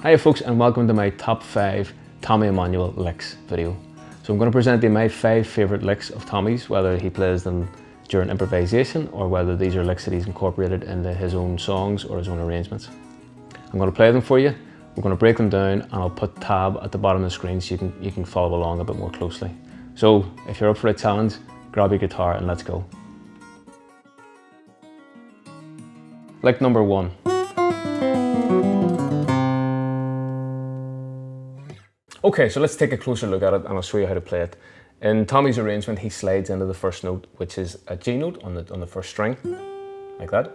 Hi folks, and welcome to my top 5 Tommy Emmanuel licks video. So I'm going to present you my 5 favourite licks of Tommy's, whether he plays them during improvisation or whether these are licks that he's incorporated into his own songs or his own arrangements. I'm going to play them for you, we're going to break them down, and I'll put tab at the bottom of the screen so you can follow along a bit more closely. So if you're up for a challenge, grab your guitar and let's go. Lick number 1. Okay, so let's take a closer look at it and I'll show you how to play it. In Tommy's arrangement, he slides into the first note, which is a G note on the first string, like that.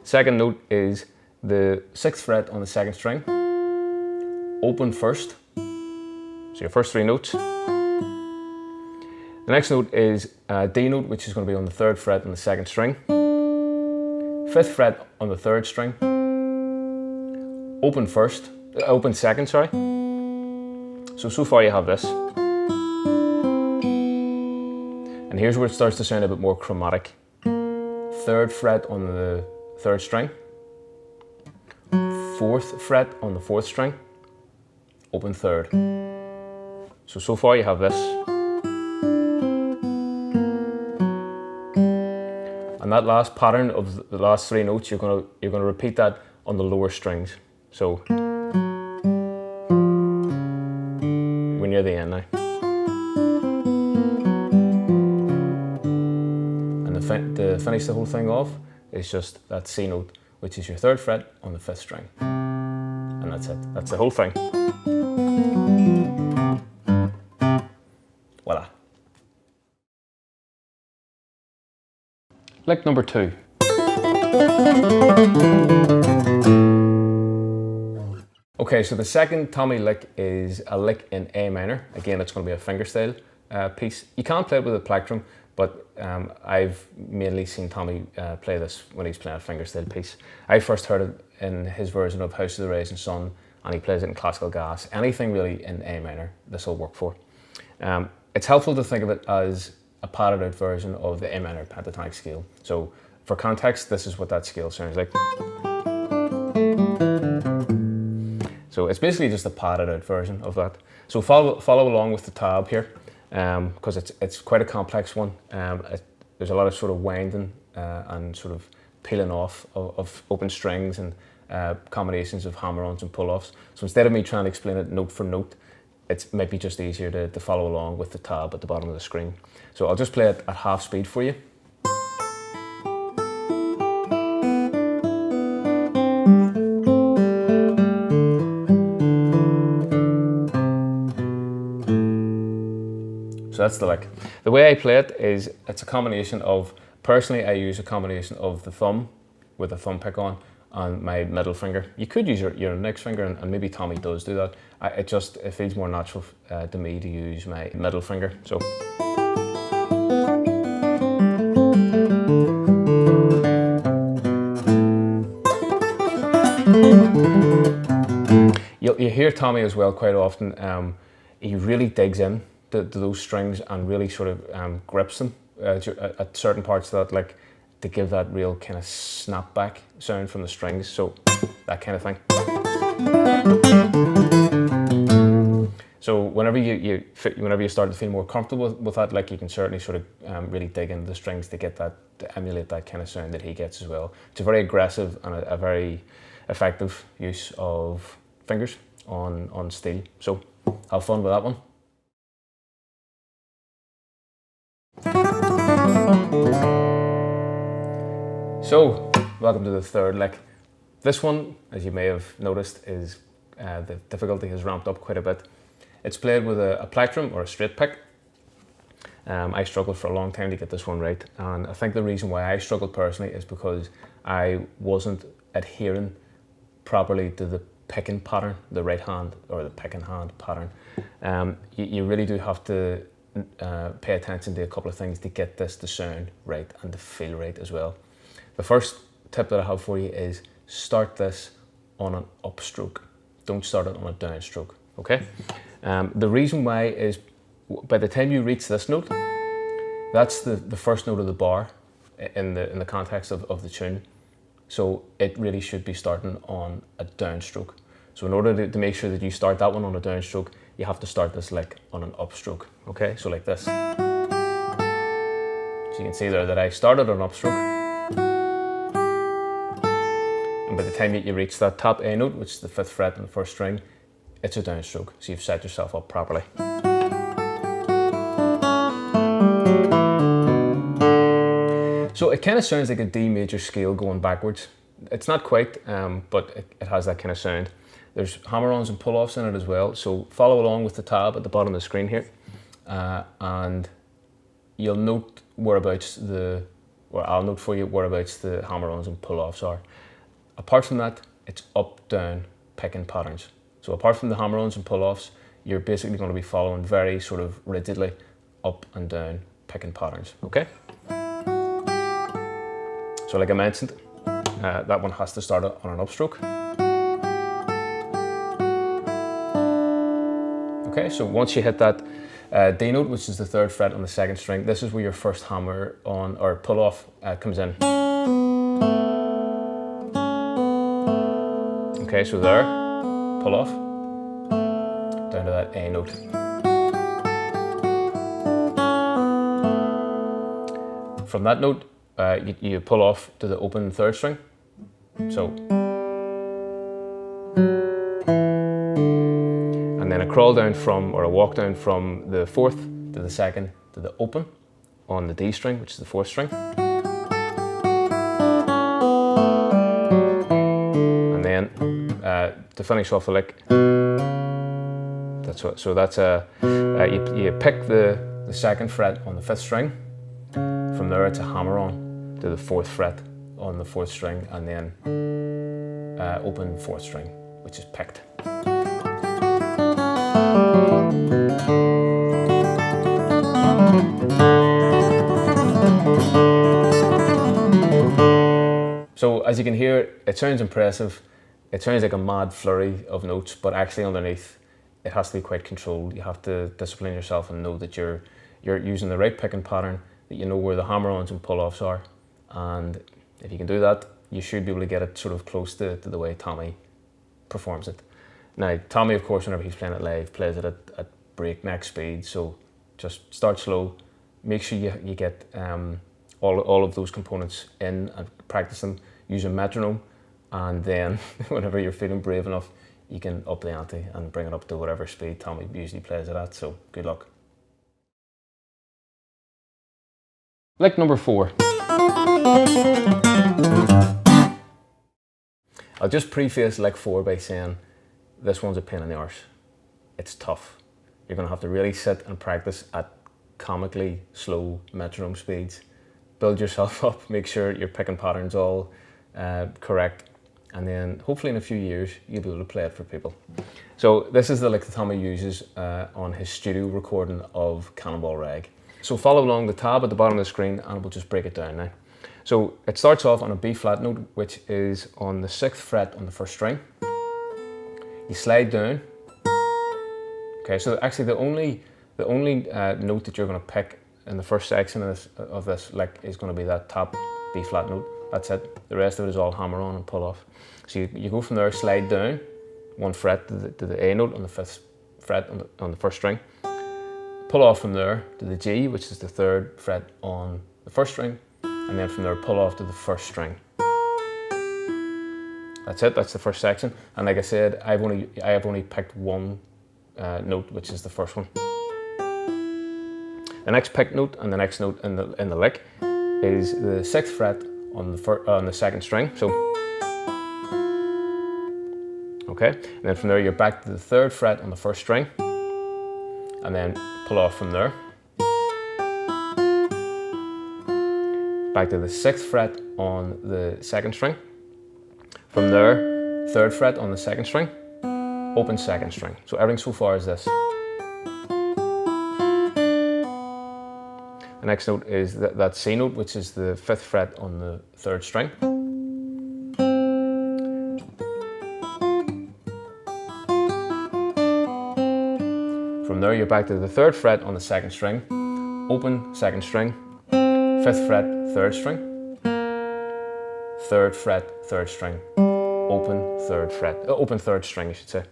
Second note is the 6th fret on the 2nd string, open first, so your first 3 notes. The next note is a D note, which is going to be on the 3rd fret on the 2nd string, 5th fret on the 3rd string, open 2nd, sorry. So far you have this. And here's where it starts to sound a bit more chromatic. 3rd fret on the 3rd string, 4th fret on the 4th string, open 3rd. So far you have this. And that last pattern of the last 3 notes, you're gonna repeat that on the lower strings. So we're near the end now. And to finish the whole thing off is just that C note, which is your 3rd fret on the 5th string. And that's it. That's the whole thing. Voila. Lick number 2. Okay, so the second Tommy lick is a lick in A minor. Again, it's going to be a fingerstyle piece. You can play it with a plectrum, but I've mainly seen Tommy play this when he's playing a fingerstyle piece. I first heard it in his version of House of the Rising Sun, and he plays it in classical gas. Anything really in A minor, this will work for. It's helpful to think of it as a padded out version of the A minor pentatonic scale. So for context, this is what that scale sounds like. So it's basically just a padded out version of that. So follow along with the tab here, because it's quite a complex one. There's a lot of sort of winding and sort of peeling off of open strings and combinations of hammer-ons and pull-offs. So instead of me trying to explain it note for note, it might be just easier to follow along with the tab at the bottom of the screen. So I'll just play it at half speed for you. So that's the lick. The way I play it is it's a combination of, personally I use a combination of the thumb with the thumb pick on and my middle finger. You could use your index finger, and maybe Tommy does do that. It feels more natural to me to use my middle finger. So you hear Tommy as well quite often. He really digs in to those strings and really sort of grips them at certain parts of that, like to give that real kind of snapback sound from the strings. So that kind of thing. So whenever you start to feel more comfortable with that, like you can certainly sort of really dig into the strings to get that, to emulate that kind of sound that he gets as well. It's a very aggressive and a very effective use of fingers on steel. So have fun with that one. So, welcome to the third lick. This one, as you may have noticed, is the difficulty has ramped up quite a bit. It's played with a plectrum or a straight pick. I struggled for a long time to get this one right, and I think the reason why I struggled personally is because I wasn't adhering properly to the picking pattern, the right hand or the picking hand pattern. You really do have to pay attention to a couple of things to get this to sound right and to feel right as well. The first tip that I have for you is start this on an upstroke. Don't start it on a downstroke, okay? The reason why is by the time you reach this note, that's the first note of the bar in the context of the tune. So it really should be starting on a downstroke. So in order to make sure that you start that one on a downstroke, you have to start this lick on an upstroke, okay? So like this. So you can see there that I started on upstroke. And by the time you reach that top A note, which is the 5th fret on the 1st string, it's a downstroke. So you've set yourself up properly. So it kind of sounds like a D major scale going backwards. It's not quite, but it has that kind of sound. There's hammer-ons and pull-offs in it as well. So follow along with the tab at the bottom of the screen here. And you'll note whereabouts or I'll note for you whereabouts the hammer-ons and pull-offs are. Apart from that, it's up-down picking patterns. So apart from the hammer-ons and pull-offs, you're basically going to be following very sort of rigidly up and down picking patterns, okay? So like I mentioned, that one has to start on an upstroke. Okay, so once you hit that D note, which is the 3rd fret on the 2nd string, this is where your first hammer on or pull off comes in. Okay, so there, pull off, down to that A note. From that note, you pull off to the open 3rd string. So, and then a crawl down from, or a walk down from the 4th to the 2nd to the open on the D string, which is the 4th string. And then to finish off a lick, that's what. So that's you pick the 2nd fret on the 5th string. From there, it's a hammer on to the 4th fret on the 4th string, and then open 4th string, which is picked. So as you can hear, it sounds impressive. It sounds like a mad flurry of notes, but actually underneath, it has to be quite controlled. You have to discipline yourself and know that you're using the right picking pattern, that you know where the hammer-ons and pull-offs are. And if you can do that, you should be able to get it sort of close to the way Tommy performs it. Now, Tommy, of course, whenever he's playing it live, plays it at breakneck speed. So just start slow. Make sure you get all of those components in and practice them. Use a metronome, and then whenever you're feeling brave enough, you can up the ante and bring it up to whatever speed Tommy usually plays it at. So good luck. Lick number 4. I'll just preface lick 4 by saying this one's a pain in the arse. It's tough. You're going to have to really sit and practice at comically slow metronome speeds. Build yourself up, make sure your picking patterns all correct, and then hopefully in a few years you'll be able to play it for people. So this is the lick that Tommy uses on his studio recording of Cannonball Rag. So follow along the tab at the bottom of the screen and we'll just break it down now. So it starts off on a B flat note, which is on the 6th fret on the 1st string. You slide down. Okay, so actually the only note that you're going to pick in the first section of this lick is going to be that top B flat note. That's it. The rest of it is all hammer on and pull off. So you go from there, slide down 1 fret to the A note on the 5th fret on the 1st string. Pull off from there to the G, which is the 3rd fret on the 1st string, and then from there pull off to the 1st string. That's it. That's the first section. And like I said, I have only picked one note, which is the first one. The next picked note and the next note in the lick is the 6th fret on the 2nd string. So okay, and then from there you're back to the 3rd fret on the 1st string, and then pull off from there. Back to the 6th fret on the 2nd string. From there, 3rd fret on the 2nd string, open 2nd string. So everything so far is this. The next note is that C note, which is the 5th fret on the 3rd string. From there, you're back to the 3rd fret on the 2nd string, open 2nd string, 5th fret, 3rd string, 3rd fret, 3rd string, open third fret, open third string, I should say.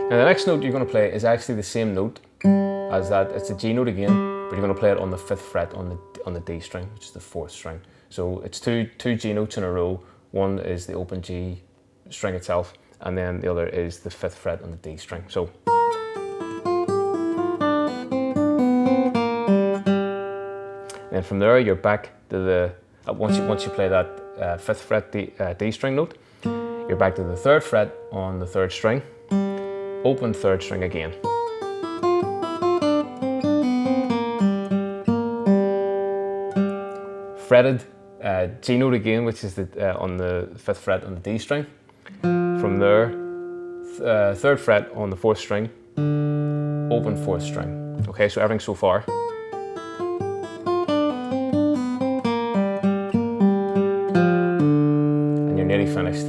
Now the next note you're going to play is actually the same note as that. It's a G note again, but you're going to play it on the 5th fret on the D string, which is the 4th string. So it's two G notes in a row. One is the open G string itself, and then the other is the 5th fret on the D string. So and from there you're back to the once you play that 5th fret D string note, you're back to the 3rd fret on the 3rd string, open 3rd string again. Fretted G note again, which is on the 5th fret on the D string. From there, 3rd fret on the 4th string, open 4th string. Okay, so everything so far. And you're nearly finished.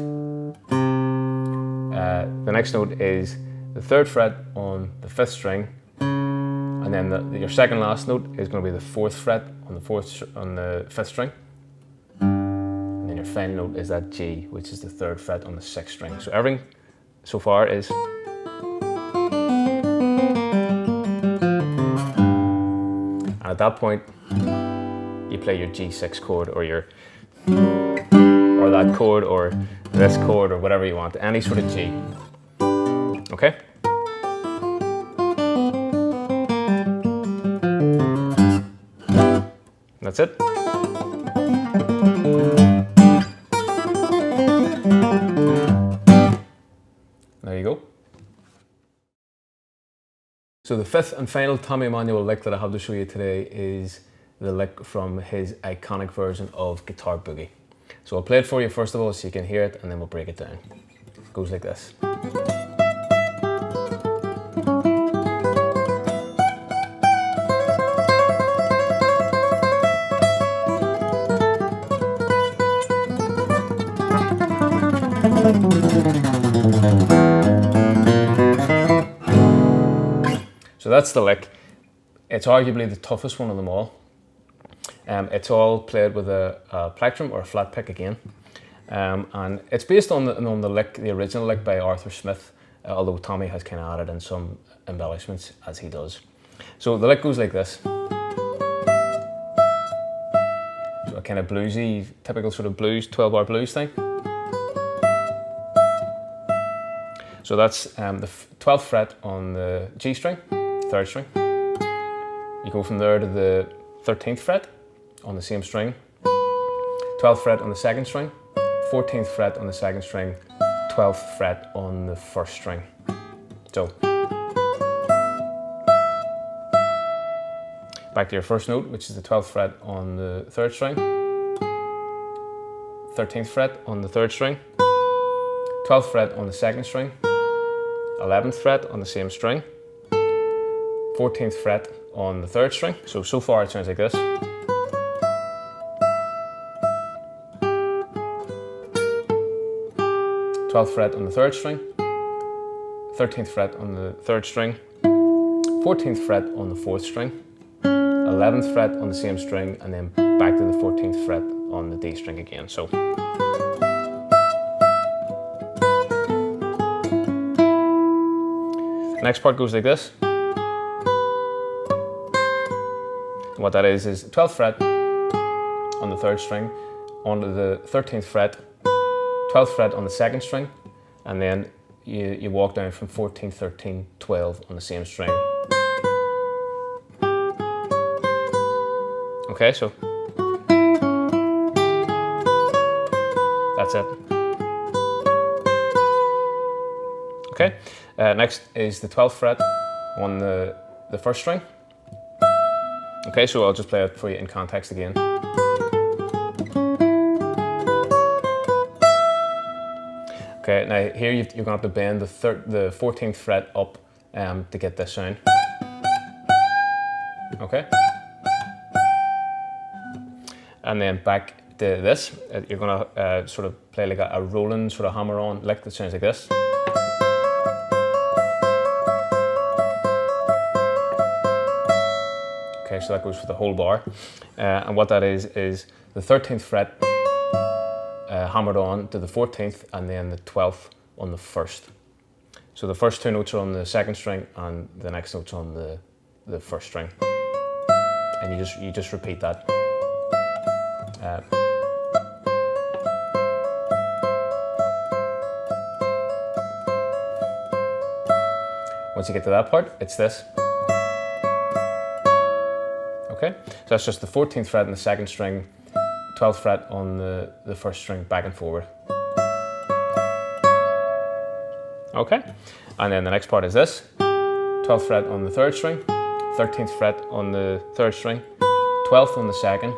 The next note is the 3rd fret on the 5th string, and then your second last note is going to be the 4th fret on the 5th string. And then your final note is that G, which is the 3rd fret on the 6th string. So everything so far is. And at that point, you play your G6 chord, or that chord, or this chord, or whatever you want, any sort of G. Okay? That's it. There you go. So the 5th and final Tommy Emmanuel lick that I have to show you today is the lick from his iconic version of Guitar Boogie. So I'll play it for you first of all so you can hear it, and then we'll break it down. It goes like this. So that's the lick. It's arguably the toughest one of them all. It's all played with a plectrum or a flat pick again, and it's based on the lick, the original lick by Arthur Smith, although Tommy has kind of added in some embellishments as he does. So the lick goes like this. So a kind of bluesy, typical sort of blues, 12-bar blues thing. So that's the 12th fret on the G string, 3rd string. You go from there to the 13th fret on the same string, 12th fret on the 2nd string, 14th fret on the 2nd string, 12th fret on the 1st string. So, back to your first note, which is the 12th fret on the 3rd string, 13th fret on the 3rd string, 12th fret on the 2nd string, 11th fret on the same string, 14th fret on the 3rd string. So far it sounds like this. 12th fret on the 3rd string, 13th fret on the 3rd string, 14th fret on the 4th string, 11th fret on the same string, and then back to the 14th fret on the D string again. So. Next part goes like this. What that is 12th fret on the 3rd string, onto the 13th fret, 12th fret on the 2nd string, and then you walk down from 14, 13, 12 on the same string. Okay, so that's it. Okay, next is the 12th fret on the 1st string. Okay, so I'll just play it for you in context again. Okay, now here you're going to have to bend the 14th fret up to get this sound. Okay. And then back to this, you're going to sort of play like a rolling sort of hammer-on lick that sounds like this. Okay, so that goes for the whole bar. And what that is the 13th fret hammered on to the 14th and then the 12th on the 1st. So the first two notes are on the second string and the next note's on the first string. And you just repeat that. Once you get to that part, it's this. Okay, so that's just the 14th fret on the second string, 12th fret on the first string, back and forward. Okay, and then the next part is this. 12th fret on the third string, 13th fret on the third string, 12th on the second.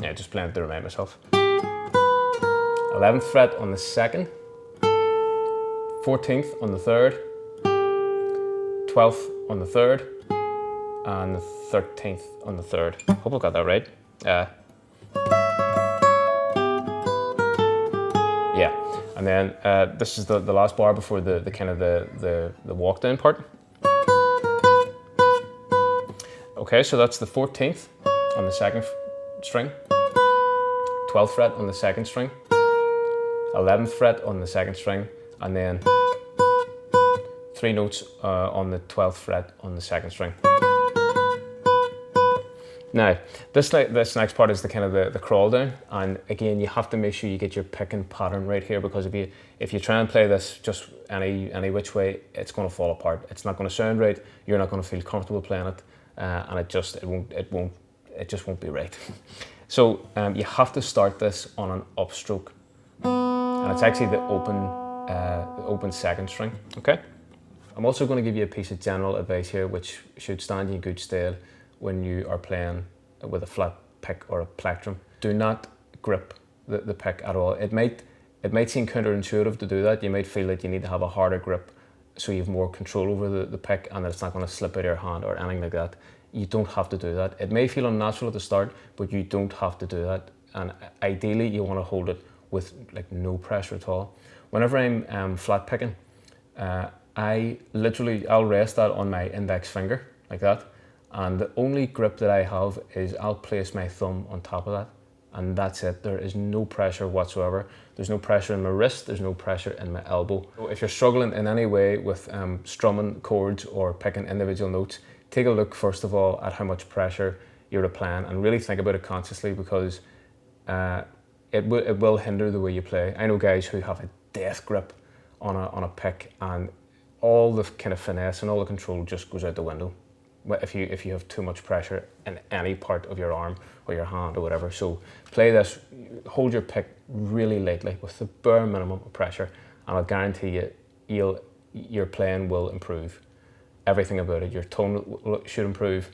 Yeah, just playing it to remind myself. 11th fret on the second, 14th on the third, 12th on the third, and the 13th on the third. Hope I got that right. Yeah, and then this is the last bar before the kind of the walk down part. Okay, so that's the 14th on the second string, 12th fret on the second string, 11th fret on the second string, and then 3 notes on the 12th fret on the second string. Now, this next part is the kind of the crawl down, and again, you have to make sure you get your picking pattern right here, because if you try and play this just any which way, it's going to fall apart. It's not going to sound right. You're not going to feel comfortable playing it, and it just won't be right. So you have to start this on an upstroke, and it's actually the open second string. Okay. I'm also going to give you a piece of general advice here, which should stand you in good stead when you are playing with a flat pick or a plectrum. Do not grip the pick at all. It might seem counterintuitive to do that. You might feel that you need to have a harder grip so you have more control over the pick and that it's not going to slip out of your hand or anything like that. You don't have to do that. It may feel unnatural at the start, but you don't have to do that. And ideally, you want to hold it with like no pressure at all. Whenever I'm flat picking, I'll rest that on my index finger like that, and the only grip that I have is I'll place my thumb on top of that, and that's it. There is no pressure whatsoever. There's no pressure in my wrist, there's no pressure in my elbow. So if you're struggling in any way with strumming chords or picking individual notes, take a look first of all at how much pressure you're applying and really think about it consciously, because it will hinder the way you play. I know guys who have a death grip on a pick, and all the kind of finesse and all the control just goes out the window if you have too much pressure in any part of your arm or your hand or whatever. So play this, hold your pick really lightly with the bare minimum of pressure, and I'll guarantee you your playing will improve. Everything about it, your tone should improve,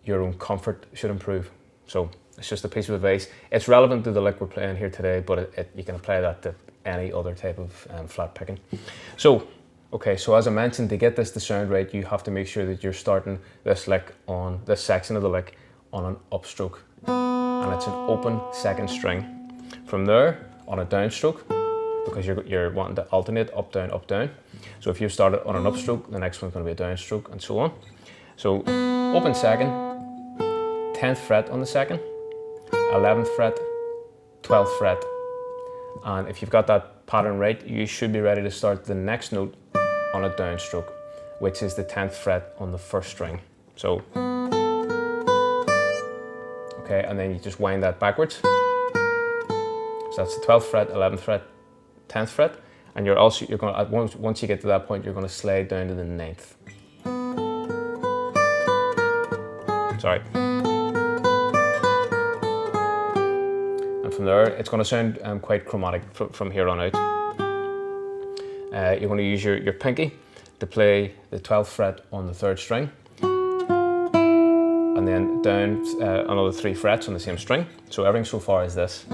your own comfort should improve. So it's just a piece of advice. It's relevant to the lick we're playing here today, but you can apply that to any other type of flat picking. So, okay, so as I mentioned, to get this to sound right, you have to make sure that you're starting this lick on this section of the lick on an upstroke, and it's an open second string. From there, on a downstroke, because you're wanting to alternate up, down, up, down. So if you started on an upstroke, the next one's going to be a downstroke, and so on. So open second, 10th fret on the second, 11th fret, 12th fret, and if you've got that pattern right, you should be ready to start the next note on a downstroke, which is the 10th fret on the first string. So, okay, and then you just wind that backwards. So that's the 12th fret, 11th fret, 10th fret, and you're going to, once you get to that point, you're going to slide down to the 9th. Sorry. And from there, it's going to sound quite chromatic from here on out. You're going to use your pinky to play the 12th fret on the 3rd string, and then down another 3 frets on the same string. So everything so far is this.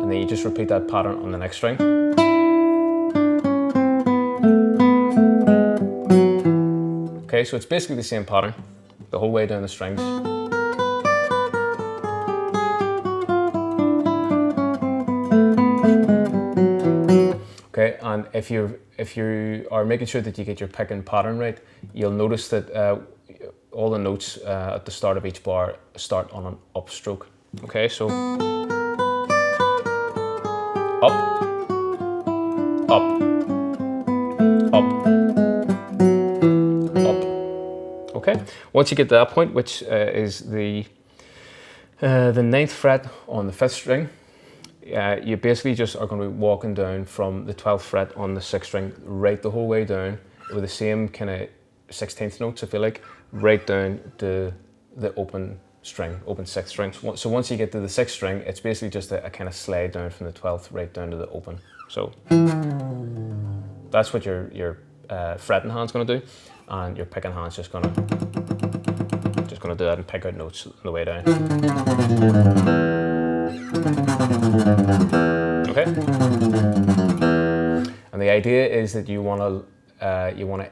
And then you just repeat that pattern on the next string. Okay, so it's basically the same pattern the whole way down the strings. Okay, and if you are making sure that you get your picking pattern right, you'll notice that all the notes at the start of each bar start on an upstroke. Okay, so up, up, up, up. Okay, once you get to that point, which is the 9th fret on the 5th string, you basically just are going to be walking down from the 12th fret on the 6th string right the whole way down with the same kind of 16th notes, if you like, right down to the open string, open 6th string. So once you get to the 6th string, it's basically just a kind of slide down from the 12th right down to the open. So that's what your fretting hand's going to do, and your picking hand's just going to do that and pick out notes on the way down. Okay. And the idea is that you want to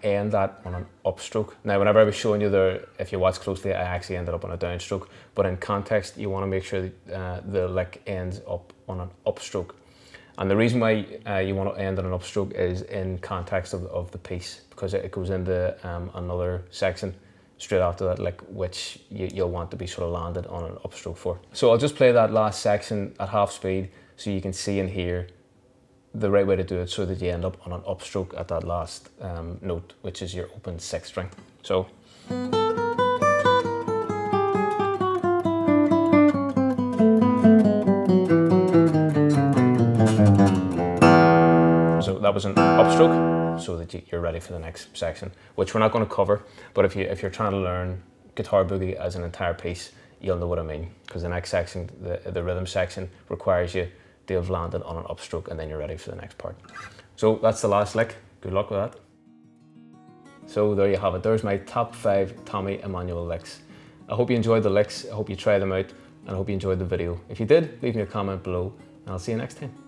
end that on an upstroke. Now, whenever I was showing you there, if you watch closely, I actually ended up on a downstroke. But in context, you want to make sure that the lick ends up on an upstroke. And the reason why you want to end on an upstroke is in context of the piece, because it goes into another section straight after that lick, which you'll want to be sort of landed on an upstroke for. So I'll just play that last section at half speed so you can see and hear the right way to do it, so that you end up on an upstroke at that last note, which is your open 6th string. So that was an upstroke, so that you're ready for the next section, which we're not going to cover. But if you're trying to learn Guitar Boogie as an entire piece, you'll know what I mean, because the next section, the rhythm section, requires you to have landed on an upstroke, and then you're ready for the next part. So that's the last lick. Good luck with that. So there you have it. There's my top 5 Tommy Emmanuel licks. I hope you enjoyed the licks. I hope you try them out, and I hope you enjoyed the video. If you did, leave me a comment below, and I'll see you next time.